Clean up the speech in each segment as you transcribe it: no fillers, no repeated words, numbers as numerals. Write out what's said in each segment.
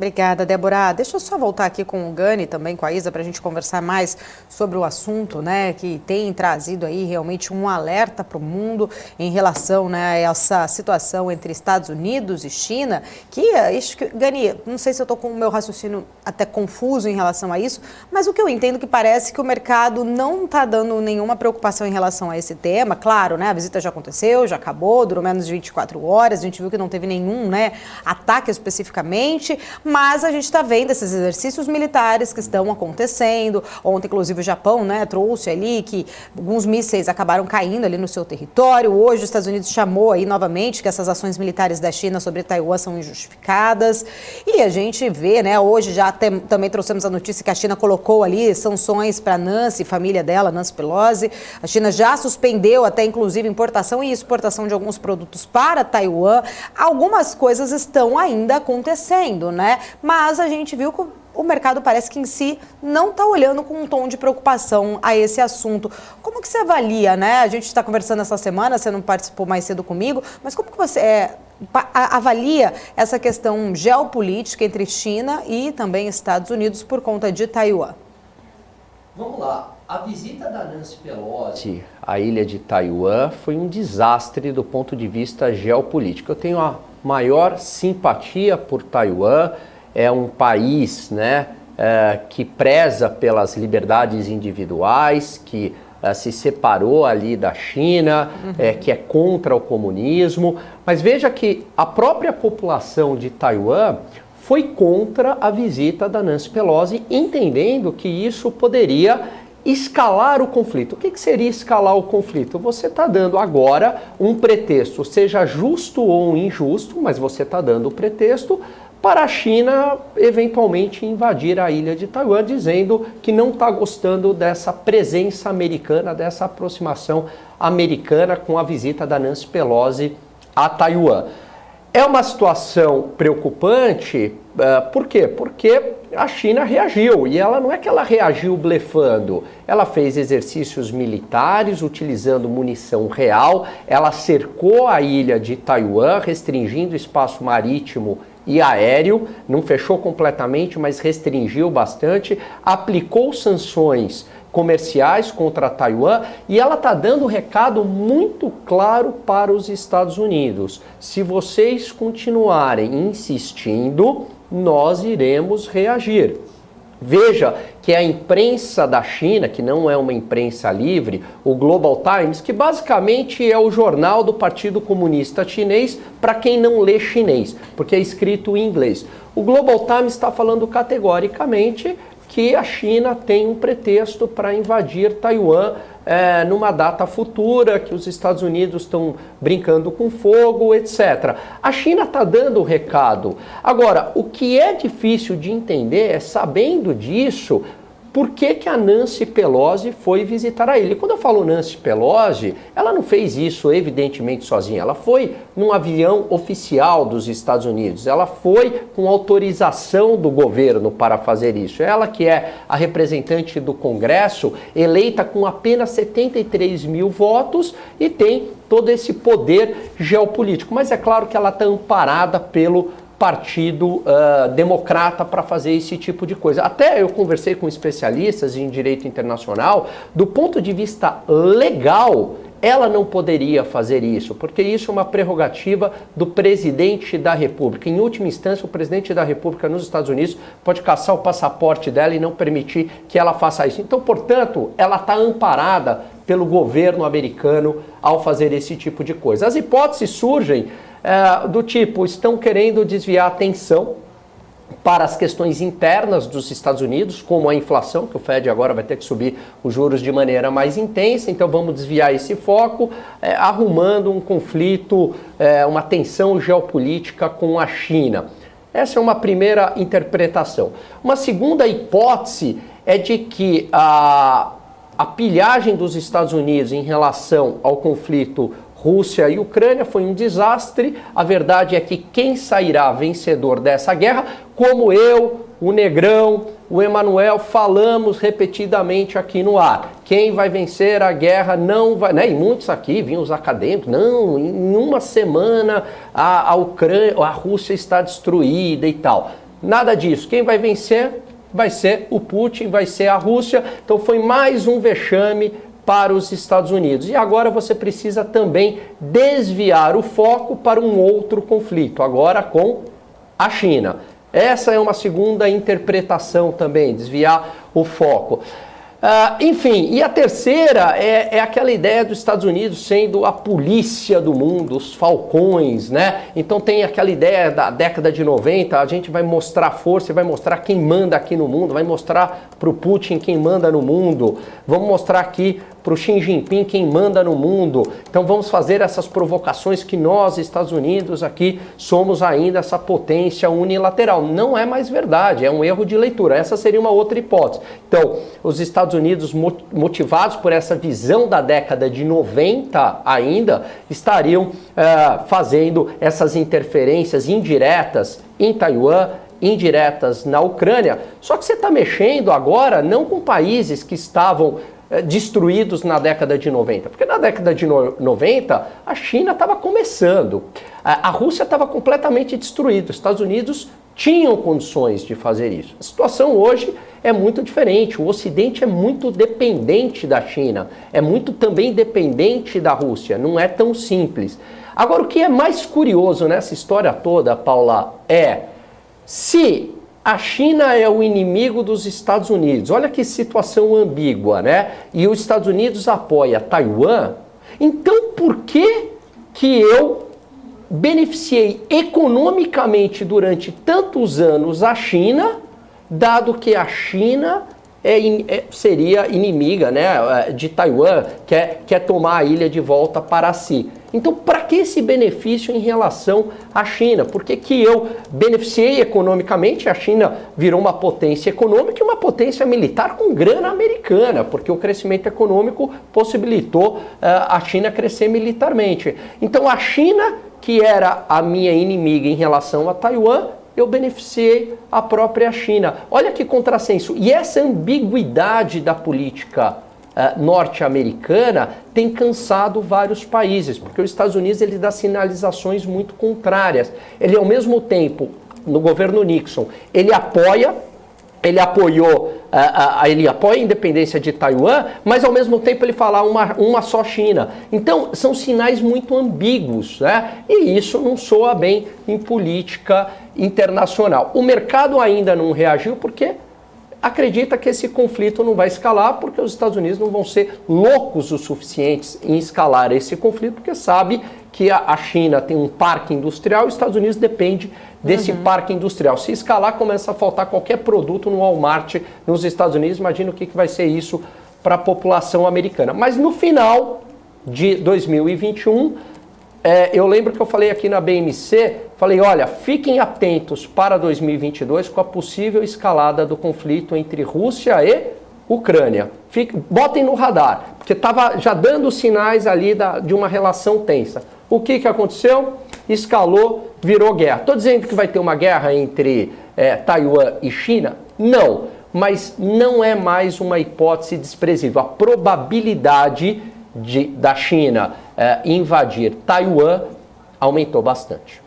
Obrigada, Débora. Deixa eu só voltar aqui com o Gani, também com a Isa, para a gente conversar mais sobre o assunto, né, que tem trazido aí realmente um alerta para o mundo em relação, né, a essa situação entre Estados Unidos e China, Gani, não sei se eu estou com o meu raciocínio até confuso em relação a isso, mas o que eu entendo que parece que o mercado não está dando nenhuma preocupação em relação a esse tema. Claro, né, a visita já aconteceu, já acabou, durou menos de 24 horas, a gente viu que não teve nenhum, né, ataque especificamente, mas a gente está vendo esses exercícios militares que estão acontecendo. Ontem, inclusive, o Japão, né, trouxe ali que alguns mísseis acabaram caindo ali no seu território. Hoje, os Estados Unidos chamou aí novamente que essas ações militares da China sobre Taiwan são injustificadas. E a gente vê, né, hoje já também trouxemos a notícia que a China colocou ali sanções para Nancy, família dela, Nancy Pelosi. A China já suspendeu até, inclusive, importação e exportação de alguns produtos para Taiwan. Algumas coisas estão ainda acontecendo, né? Mas a gente viu que o mercado parece que em si não está olhando com um tom de preocupação a esse assunto. Como que você avalia, né? A gente está conversando essa semana, você não participou mais cedo comigo, mas como que você avalia essa questão geopolítica entre China e também Estados Unidos por conta de Taiwan? Vamos lá. A visita da Nancy Pelosi à ilha de Taiwan foi um desastre do ponto de vista geopolítico. Eu tenho a maior simpatia por Taiwan. É um país, né, que preza pelas liberdades individuais, que se separou ali da China, que é contra o comunismo. Mas veja que a própria população de Taiwan foi contra a visita da Nancy Pelosi, entendendo que isso poderia escalar o conflito. O que seria escalar o conflito? Você está dando agora um pretexto, seja justo ou injusto, mas você está dando o pretexto para a China eventualmente invadir a ilha de Taiwan, dizendo que não está gostando dessa presença americana, dessa aproximação americana com a visita da Nancy Pelosi a Taiwan. É uma situação preocupante, por quê? Porque a China reagiu, e ela não é que ela reagiu blefando, ela fez exercícios militares utilizando munição real, ela cercou a ilha de Taiwan, restringindo o espaço marítimo e aéreo, não fechou completamente, mas restringiu bastante, aplicou sanções comerciais contra Taiwan e ela está dando um recado muito claro para os Estados Unidos. Se vocês continuarem insistindo, nós iremos reagir. Veja que a imprensa da China, que não é uma imprensa livre, o Global Times, que basicamente é o jornal do Partido Comunista Chinês para quem não lê chinês, porque é escrito em inglês. O Global Times está falando categoricamente que a China tem um pretexto para invadir Taiwan numa data futura, que os Estados Unidos estão brincando com fogo, etc. A China está dando o recado. Agora, o que é difícil de entender é, sabendo disso, por que a Nancy Pelosi foi visitar a ilha. E quando eu falo Nancy Pelosi, ela não fez isso evidentemente sozinha, ela foi num avião oficial dos Estados Unidos, ela foi com autorização do governo para fazer isso. Ela que é a representante do Congresso, eleita com apenas 73 mil votos e tem todo esse poder geopolítico. Mas é claro que ela está amparada pelo Partido Democrata para fazer esse tipo de coisa. Até eu conversei com especialistas em direito internacional, do ponto de vista legal, ela não poderia fazer isso, porque isso é uma prerrogativa do presidente da República. Em última instância, o presidente da República nos Estados Unidos pode caçar o passaporte dela e não permitir que ela faça isso. Então, portanto, ela está amparada pelo governo americano ao fazer esse tipo de coisa. As hipóteses surgem do tipo, estão querendo desviar a atenção para as questões internas dos Estados Unidos, como a inflação, que o Fed agora vai ter que subir os juros de maneira mais intensa, então vamos desviar esse foco, arrumando um conflito, uma tensão geopolítica com a China. Essa é uma primeira interpretação. Uma segunda hipótese é de que a pilhagem dos Estados Unidos em relação ao conflito Rússia e Ucrânia foi um desastre. A verdade é que quem sairá vencedor dessa guerra, como eu, o Negrão, o Emanuel, falamos repetidamente aqui no ar. Quem vai vencer a guerra não vai... Né? E muitos aqui, vinham os acadêmicos, não, em uma semana a Rússia está destruída e tal. Nada disso. Quem vai vencer vai ser o Putin, vai ser a Rússia. Então foi mais um vexame para os Estados Unidos. E agora você precisa também desviar o foco para um outro conflito, agora com a China. Essa é uma segunda interpretação também, desviar o foco. Enfim, e a terceira é aquela ideia dos Estados Unidos sendo a polícia do mundo, os falcões, né? Então tem aquela ideia da década de 90, a gente vai mostrar força, vai mostrar quem manda aqui no mundo, vai mostrar para o Putin quem manda no mundo, vamos mostrar aqui para o Xi Jinping quem manda no mundo. Então vamos fazer essas provocações que nós, Estados Unidos, aqui somos ainda essa potência unilateral. Não é mais verdade, é um erro de leitura. Essa seria uma outra hipótese. Então, os Estados Unidos, motivados por essa visão da década de 90 ainda, estariam fazendo essas interferências indiretas em Taiwan, indiretas na Ucrânia. Só que você está mexendo agora não com países que estavam destruídos na década de 90, porque na década de 90 a China estava começando, a Rússia estava completamente destruída, os Estados Unidos tinham condições de fazer isso. A situação hoje é muito diferente, o Ocidente é muito dependente da China, é muito também dependente da Rússia, não é tão simples. Agora, o que é mais curioso nessa história toda, Paula, é se a China é o inimigo dos Estados Unidos. Olha que situação ambígua, né? E os Estados Unidos apoia Taiwan. Então, por que eu beneficiei economicamente durante tantos anos a China, dado que a China seria inimiga, né, de Taiwan, quer tomar a ilha de volta para si? Então, para que esse benefício em relação à China? Por que eu beneficiei economicamente? A China virou uma potência econômica e uma potência militar com grana americana, porque o crescimento econômico possibilitou a China crescer militarmente. Então, a China, que era a minha inimiga em relação a Taiwan, eu beneficiei a própria China. Olha que contrassenso. E essa ambiguidade da política norte-americana tem cansado vários países, porque os Estados Unidos ele dá sinalizações muito contrárias. Ele, ao mesmo tempo, no governo Nixon, ele apoia a independência de Taiwan, mas ao mesmo tempo ele fala uma só China. Então, são sinais muito ambíguos, né? E isso não soa bem em política internacional. O mercado ainda não reagiu porque acredita que esse conflito não vai escalar, porque os Estados Unidos não vão ser loucos o suficientes em escalar esse conflito, porque sabe que a China tem um parque industrial e os Estados Unidos depende desse parque industrial. Se escalar, começa a faltar qualquer produto no Walmart nos Estados Unidos. Imagina o que vai ser isso para a população americana. Mas no final de 2021, eu lembro que eu falei aqui na BMC, falei, olha, fiquem atentos para 2022 com a possível escalada do conflito entre Rússia e Ucrânia. Botem no radar, porque estava já dando sinais ali de uma relação tensa. O que aconteceu? Escalou, virou guerra. Estou dizendo que vai ter uma guerra entre Taiwan e China? Não, mas não é mais uma hipótese desprezível. A probabilidade da China invadir Taiwan aumentou bastante.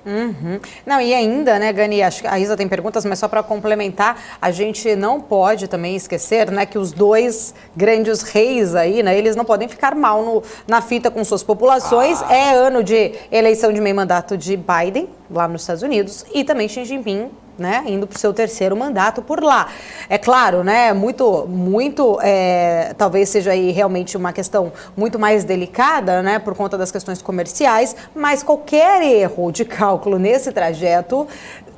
Não, e ainda, né, Gani, acho que a Isa tem perguntas, mas só para complementar, a gente não pode também esquecer, né, que os dois grandes reis aí, né, eles não podem ficar mal na fita com suas populações. É ano de eleição de meio mandato de Biden, lá nos Estados Unidos, e também Xi Jinping, né, indo para o seu terceiro mandato por lá. É claro, né, talvez seja aí realmente uma questão muito mais delicada, né, por conta das questões comerciais, mas qualquer erro de cálculo nesse trajeto,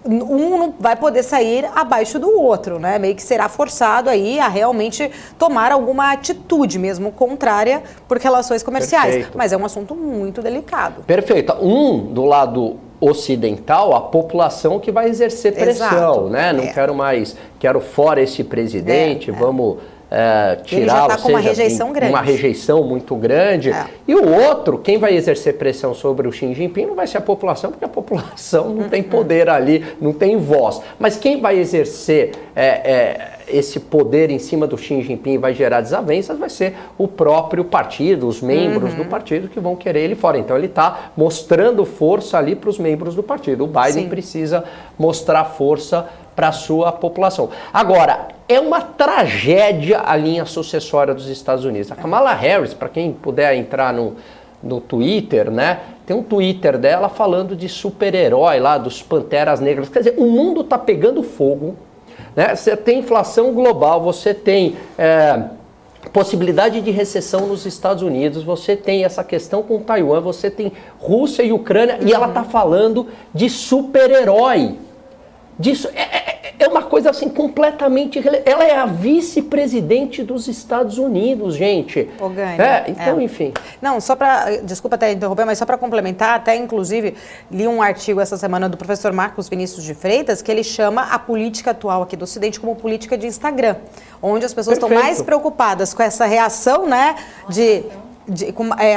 um não vai poder sair abaixo do outro, né, meio que será forçado aí a realmente tomar alguma atitude mesmo contrária por relações comerciais. Perfeito. Mas é um assunto muito delicado. Perfeito. Do lado ocidental, a população que vai exercer pressão, né? Não quero mais, quero fora esse presidente, vamos tirá-lo, tá com uma rejeição grande. Uma rejeição muito grande. E o outro, quem vai exercer pressão sobre o Xi Jinping não vai ser a população, porque a população não tem poder ali, não tem voz. Mas quem vai exercer esse poder em cima do Xi Jinping e vai gerar desavenças vai ser o próprio partido, os membros do partido que vão querer ele fora. Então ele está mostrando força ali para os membros do partido. O Biden precisa mostrar força para a sua população. Agora, é uma tragédia a linha sucessória dos Estados Unidos. A Kamala Harris, para quem puder entrar no Twitter, né? Tem um Twitter dela falando de super-herói lá, dos Panteras Negras. Quer dizer, o mundo está pegando fogo, né? Você tem inflação global, você tem possibilidade de recessão nos Estados Unidos, você tem essa questão com Taiwan, você tem Rússia e Ucrânia, e ela está falando de super-herói. Disso é uma coisa assim completamente... Ela é a vice-presidente dos Estados Unidos, gente. Então, enfim. Não, só para... Desculpa até interromper, mas só para complementar, até inclusive li um artigo essa semana do professor Marcos Vinícius de Freitas, que ele chama a política atual aqui do Ocidente como política de Instagram, onde as pessoas estão mais preocupadas com essa reação, né,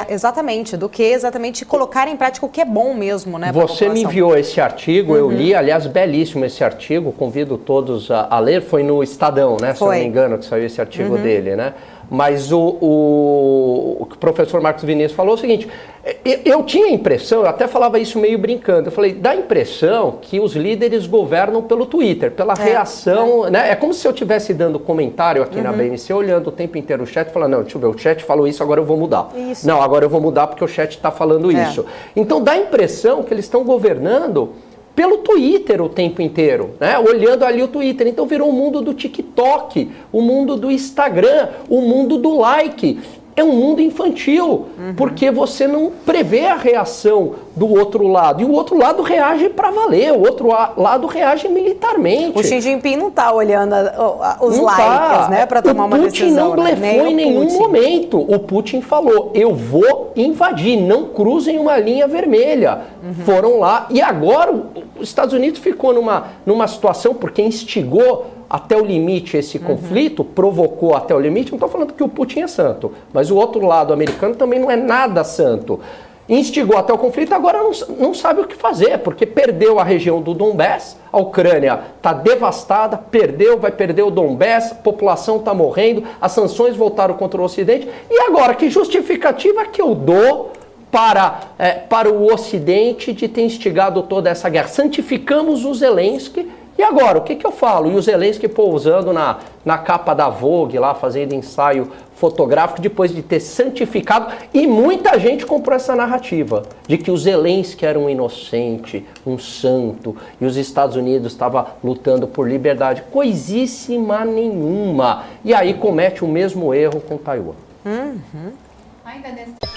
exatamente, do que exatamente colocar em prática o que é bom mesmo, né? Você me enviou esse artigo, eu li, aliás, belíssimo esse artigo, convido todos a ler, foi no Estadão, né? Se eu não me engano, que saiu esse artigo dele, né? Mas o que o professor Marcos Vinícius falou é o seguinte, eu tinha a impressão, eu até falava isso meio brincando, eu falei, dá a impressão que os líderes governam pelo Twitter, pela reação, né? É como se eu estivesse dando comentário aqui na BNC, olhando o tempo inteiro o chat, falando, não, deixa eu ver, o chat falou isso, agora eu vou mudar. Não, agora eu vou mudar porque o chat está falando isso. Então dá a impressão que eles estão governando pelo Twitter o tempo inteiro, né? Olhando ali o Twitter. Então virou o mundo do TikTok, o mundo do Instagram, o mundo do like. É um mundo infantil, porque você não prevê a reação do outro lado. E o outro lado reage para valer, o outro lado reage militarmente. O Xi Jinping não está olhando os likes, né, para tomar uma decisão. O Putin não blefou em nenhum momento. O Putin falou, eu vou invadir, não cruzem uma linha vermelha. Foram lá. E agora os Estados Unidos ficou numa situação, porque instigou até o limite esse conflito, provocou até o limite. Não estou falando que o Putin é santo, mas o outro lado americano também não é nada santo. Instigou até o conflito, agora não sabe o que fazer, porque perdeu a região do Donbass, a Ucrânia está devastada, vai perder o Donbass, a população está morrendo, as sanções voltaram contra o Ocidente, e agora, que justificativa que eu dou para o Ocidente de ter instigado toda essa guerra? Santificamos o Zelensky. E agora, o que eu falo? E o Zelensky pousando na capa da Vogue, lá fazendo ensaio fotográfico, depois de ter santificado, e muita gente comprou essa narrativa, de que o Zelensky era um inocente, um santo, e os Estados Unidos estavam lutando por liberdade. Coisíssima nenhuma. E aí comete o mesmo erro com Taiwan. Ainda nesse...